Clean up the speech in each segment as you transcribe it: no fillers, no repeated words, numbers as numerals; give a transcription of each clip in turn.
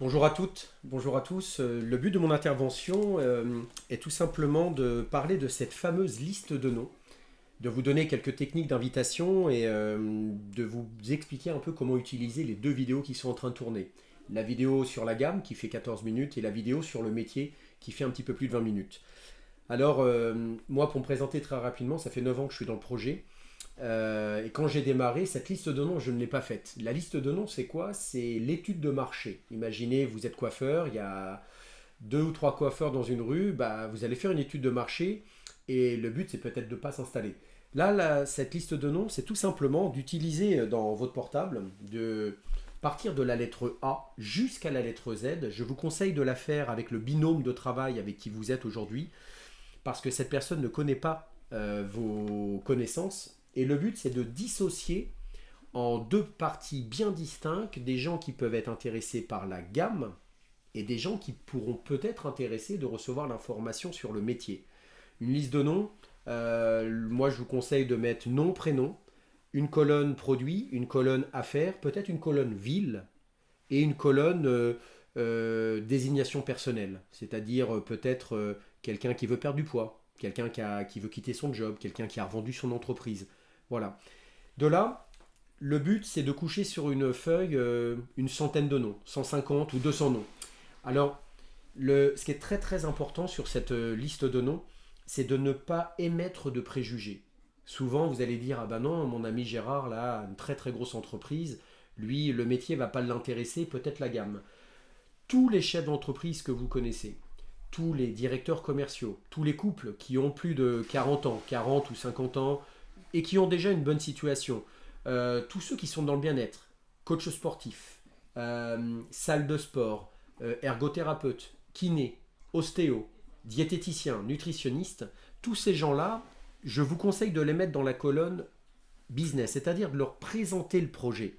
Bonjour à toutes, bonjour à tous. Le but de mon intervention est tout simplement de parler de cette fameuse liste de noms, de vous donner quelques techniques d'invitation et de vous expliquer un peu comment utiliser les deux vidéos qui sont en train de tourner. La vidéo sur la gamme qui fait 14 minutes et la vidéo sur le métier qui fait un petit peu plus de 20 minutes. Alors, moi, pour me présenter très rapidement, ça fait 9 ans que je suis dans le projet. Et quand j'ai démarré, cette liste de noms, je ne l'ai pas faite. La liste de noms, c'est quoi? C'est l'étude de marché. Imaginez, vous êtes coiffeur, il y a deux ou trois coiffeurs dans une rue, bah, vous allez faire une étude de marché et le but, c'est peut-être de ne pas s'installer. Là, cette liste de noms, c'est tout simplement d'utiliser dans votre portable, de partir de la lettre A jusqu'à la lettre Z. Je vous conseille de la faire avec le binôme de travail avec qui vous êtes aujourd'hui, parce que cette personne ne connaît pas vos connaissances. Et le but, c'est de dissocier en deux parties bien distinctes des gens qui peuvent être intéressés par la gamme et des gens qui pourront peut-être intéressés de recevoir l'information sur le métier. Une liste de noms, moi je vous conseille de mettre nom, prénom, une colonne produit, une colonne affaires, peut-être une colonne ville et une colonne désignation personnelle, c'est-à-dire peut-être quelqu'un qui veut perdre du poids, quelqu'un qui veut quitter son job, quelqu'un qui a revendu son entreprise. Voilà. De là, le but c'est de coucher sur une feuille une centaine de noms, 150 ou 200 noms. Alors, ce qui est très très important sur cette liste de noms, c'est de ne pas émettre de préjugés. Souvent, vous allez dire, ah ben non, mon ami Gérard, là, a une très très grosse entreprise, lui, le métier va pas l'intéresser, peut-être la gamme. Tous les chefs d'entreprise que vous connaissez, tous les directeurs commerciaux, tous les couples qui ont plus de 40 ans, 40 ou 50 ans, et qui ont déjà une bonne situation, tous ceux qui sont dans le bien-être, coach sportif, salle de sport, ergothérapeute, kiné, ostéo, diététicien, nutritionniste, tous ces gens-là, je vous conseille de les mettre dans la colonne business, c'est-à-dire de leur présenter le projet.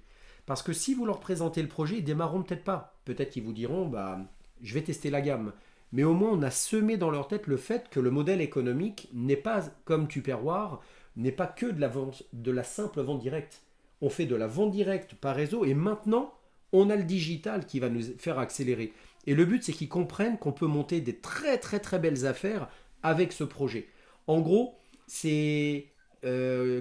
Parce que si vous leur présentez le projet, ils démarreront peut-être pas. Peut-être qu'ils vous diront, bah, je vais tester la gamme. Mais au moins, on a semé dans leur tête le fait que le modèle économique n'est pas comme Tupperware, n'est pas que de la vente, de la simple vente directe. On fait de la vente directe par réseau et maintenant, on a le digital qui va nous faire accélérer. Et le but, c'est qu'ils comprennent qu'on peut monter des très très très belles affaires avec ce projet. En gros, c'est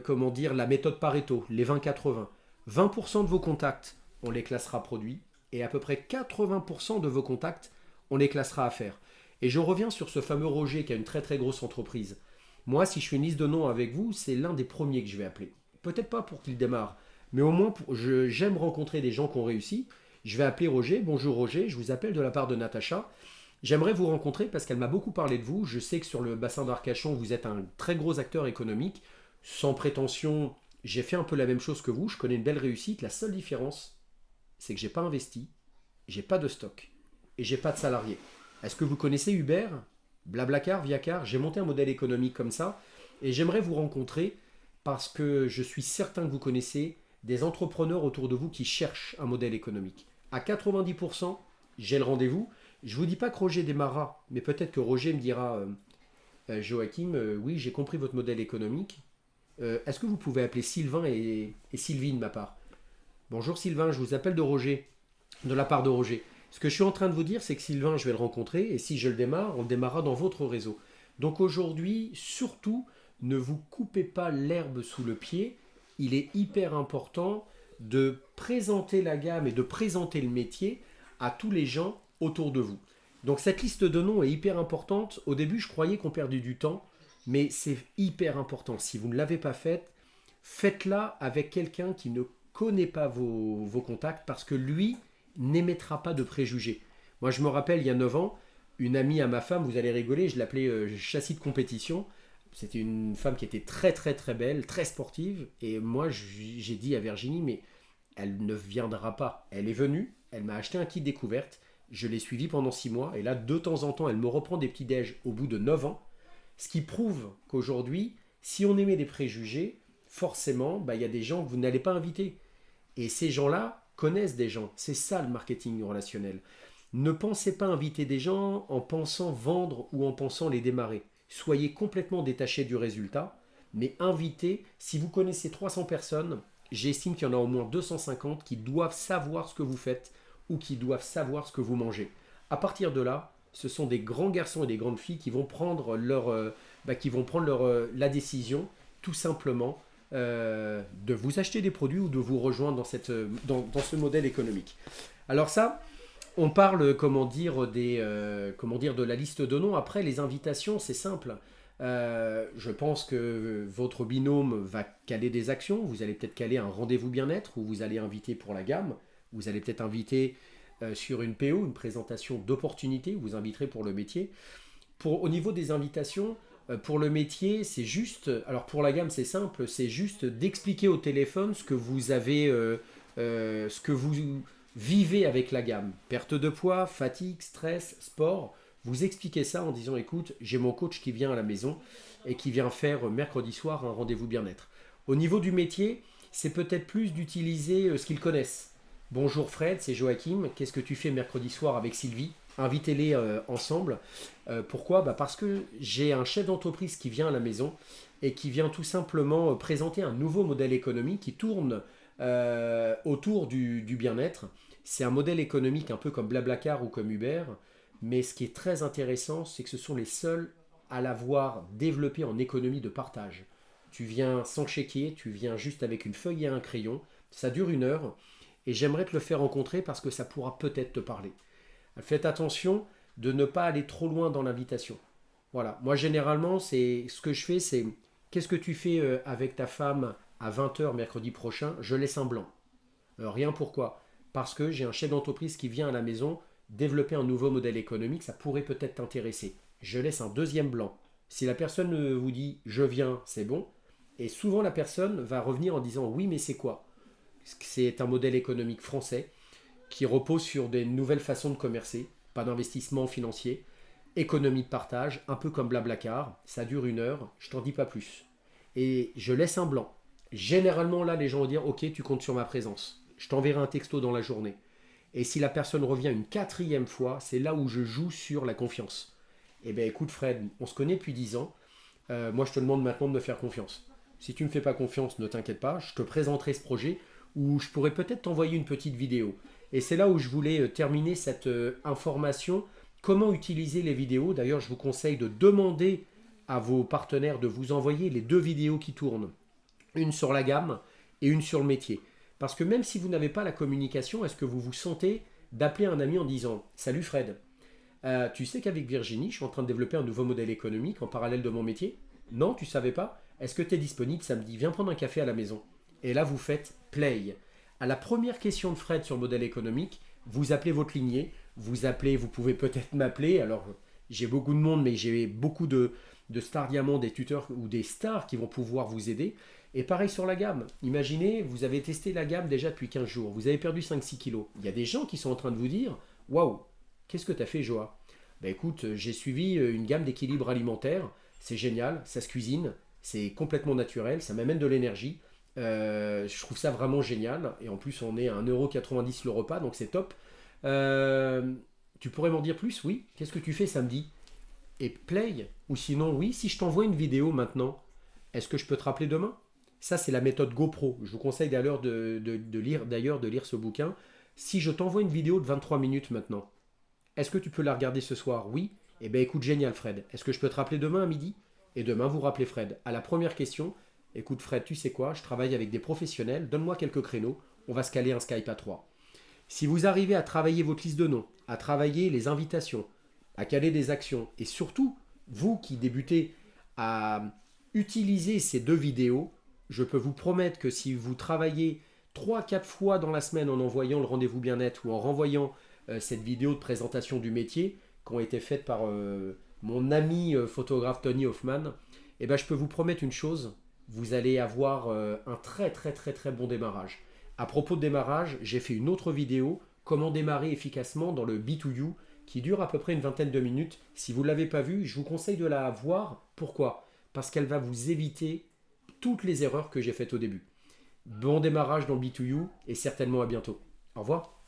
comment dire la méthode Pareto, les 20-80. 20% de vos contacts, on les classera produits et à peu près 80% de vos contacts, on les classera affaires. Et je reviens sur ce fameux Roger qui a une très très grosse entreprise. Moi, si je fais une liste de noms avec vous, c'est l'un des premiers que je vais appeler. Peut-être pas pour qu'il démarre, mais au moins j'aime rencontrer des gens qui ont réussi. Je vais appeler Roger. Bonjour Roger, je vous appelle de la part de Natacha. J'aimerais vous rencontrer parce qu'elle m'a beaucoup parlé de vous. Je sais que sur le bassin d'Arcachon, vous êtes un très gros acteur économique. Sans prétention, j'ai fait un peu la même chose que vous. Je connais une belle réussite. La seule différence, c'est que j'ai pas investi, j'ai pas de stock et j'ai pas de salariés. Est-ce que vous connaissez Uber, Blablacar, Viacar? J'ai monté un modèle économique comme ça et j'aimerais vous rencontrer parce que je suis certain que vous connaissez des entrepreneurs autour de vous qui cherchent un modèle économique. À 90%, j'ai le rendez-vous. Je ne vous dis pas que Roger démarrera, mais peut-être que Roger me dira Joachim, oui, j'ai compris votre modèle économique. Est-ce que vous pouvez appeler Sylvain et Sylvie de ma part? Bonjour Sylvain, je vous appelle de Roger, de la part de Roger. Ce que je suis en train de vous dire, c'est que Sylvain, je vais le rencontrer, et si je le démarre, on le démarrera dans votre réseau. Donc aujourd'hui, surtout, ne vous coupez pas l'herbe sous le pied. Il est hyper important de présenter la gamme et de présenter le métier à tous les gens autour de vous. Donc cette liste de noms est hyper importante. Au début, je croyais qu'on perdait du temps, mais c'est hyper important. Si vous ne l'avez pas faite, faites-la avec quelqu'un qui ne connaît pas vos contacts parce que lui n'émettra pas de préjugés. Moi, je me rappelle, il y a 9 ans, une amie à ma femme, vous allez rigoler, je l'appelais châssis de compétition. C'était une femme qui était très très très belle, très sportive. Et moi, j'ai dit à Virginie, mais elle ne viendra pas. Elle est venue, elle m'a acheté un kit découverte. Je l'ai suivie pendant 6 mois. Et là, de temps en temps, elle me reprend des petits déj au bout de 9 ans. Ce qui prouve qu'aujourd'hui, si on émet des préjugés, forcément, bah, y a des gens que vous n'allez pas inviter. Et ces gens-là connaissent des gens. C'est ça le marketing relationnel. Ne pensez pas inviter des gens en pensant vendre ou en pensant les démarrer. Soyez complètement détaché du résultat, mais invitez, si vous connaissez 300 personnes, j'estime qu'il y en a au moins 250 qui doivent savoir ce que vous faites ou qui doivent savoir ce que vous mangez. À partir de là, ce sont des grands garçons et des grandes filles qui vont prendre la décision, tout simplement, de vous acheter des produits ou de vous rejoindre dans ce modèle économique. Alors ça, on parle, de la liste de noms. Après, les invitations, c'est simple. Je pense que votre binôme va caler des actions. Vous allez peut-être caler un rendez-vous bien-être où vous allez inviter pour la gamme. Vous allez peut-être inviter sur une PO, une présentation d'opportunités. Vous inviterez pour le métier. Au niveau des invitations, pour le métier, c'est juste... Alors pour la gamme, c'est simple. C'est juste d'expliquer au téléphone ce que vous avez... ce que vous vivez avec la gamme. Perte de poids, fatigue, stress, sport. Vous expliquez ça en disant, écoute, j'ai mon coach qui vient à la maison et qui vient faire mercredi soir un rendez-vous bien-être. Au niveau du métier, c'est peut-être plus d'utiliser ce qu'ils connaissent. Bonjour Fred, c'est Joachim. Qu'est-ce que tu fais mercredi soir avec Sylvie? Invitez-les ensemble. Pourquoi? Parce que j'ai un chef d'entreprise qui vient à la maison et qui vient tout simplement présenter un nouveau modèle économique qui tourne autour du bien-être. C'est un modèle économique un peu comme Blablacar ou comme Uber, mais ce qui est très intéressant, c'est que ce sont les seuls à l'avoir développé en économie de partage. Tu viens sans chéquier, tu viens juste avec une feuille et un crayon, ça dure 1 heure, et j'aimerais te le faire rencontrer parce que ça pourra peut-être te parler. Faites attention de ne pas aller trop loin dans l'invitation. Voilà, moi généralement, ce que je fais, c'est qu'est-ce que tu fais avec ta femme à 20 h mercredi prochain? Je laisse un blanc. Rien pourquoi? Parce que j'ai un chef d'entreprise qui vient à la maison développer un nouveau modèle économique, ça pourrait peut-être t'intéresser. Je laisse un deuxième blanc. Si la personne vous dit « je viens », c'est bon. Et souvent la personne va revenir en disant « oui, mais c'est quoi ?» C'est un modèle économique français qui repose sur des nouvelles façons de commercer, pas d'investissement financier, économie de partage, un peu comme Blablacar, ça dure 1 heure, je t'en dis pas plus. Et je laisse un blanc. Généralement là, les gens vont dire « ok, tu comptes sur ma présence, je t'enverrai un texto dans la journée ». Et si la personne revient une 4e fois, c'est là où je joue sur la confiance. Eh bien écoute Fred, on se connaît depuis 10 ans, moi je te demande maintenant de me faire confiance. Si tu ne me fais pas confiance, ne t'inquiète pas, je te présenterai ce projet où je pourrais peut-être t'envoyer une petite vidéo. Et c'est là où je voulais terminer cette information. Comment utiliser les vidéos? D'ailleurs, je vous conseille de demander à vos partenaires de vous envoyer les 2 vidéos qui tournent. Une sur la gamme et une sur le métier. Parce que même si vous n'avez pas la communication, est-ce que vous vous sentez d'appeler un ami en disant « Salut Fred, tu sais qu'avec Virginie, je suis en train de développer un nouveau modèle économique en parallèle de mon métier? Non, tu savais pas? Est-ce que tu es disponible samedi? Viens prendre un café à la maison. » Et là, vous faites « Play ». À la première question de Fred sur le modèle économique, vous appelez votre lignée, vous pouvez peut-être m'appeler. Alors, j'ai beaucoup de monde, mais j'ai beaucoup de stars diamants, des tuteurs ou des stars qui vont pouvoir vous aider. Et pareil sur la gamme. Imaginez, vous avez testé la gamme déjà depuis 15 jours. Vous avez perdu 5-6 kilos. Il y a des gens qui sont en train de vous dire « Waouh, qu'est-ce que tu as fait, Joa ?» Ben écoute, j'ai suivi une gamme d'équilibre alimentaire. C'est génial, ça se cuisine, c'est complètement naturel, ça m'amène de l'énergie. Je trouve ça vraiment génial. Et en plus, on est à 1,90 € le repas, donc c'est top. Tu pourrais m'en dire plus? Oui. Qu'est-ce que tu fais samedi? Et play. Ou sinon, oui, si je t'envoie une vidéo maintenant, est-ce que je peux te rappeler demain? Ça, c'est la méthode GoPro. Je vous conseille d'ailleurs de lire ce bouquin. Si je t'envoie une vidéo de 23 minutes maintenant, est-ce que tu peux la regarder ce soir? Oui. Eh bien, écoute, génial, Fred. Est-ce que je peux te rappeler demain à midi? Et demain, vous rappelez Fred. À la première question, écoute, Fred, tu sais quoi? Je travaille avec des professionnels. Donne-moi quelques créneaux. On va se caler un Skype à 3. Si vous arrivez à travailler votre liste de noms, à travailler les invitations, à caler des actions, et surtout, vous qui débutez à utiliser ces 2 vidéos, je peux vous promettre que si vous travaillez 3-4 fois dans la semaine en envoyant le rendez-vous bien-être ou en renvoyant cette vidéo de présentation du métier qui ont été faites par mon ami photographe Tony Hoffman, eh ben, je peux vous promettre une chose, vous allez avoir un très très très très bon démarrage. À propos de démarrage, j'ai fait une autre vidéo, comment démarrer efficacement dans le B2U, qui dure à peu près une vingtaine de minutes. Si vous ne l'avez pas vue, je vous conseille de la voir. Pourquoi? Parce qu'elle va vous éviter toutes les erreurs que j'ai faites au début. Bon démarrage dans le B2U et certainement à bientôt. Au revoir.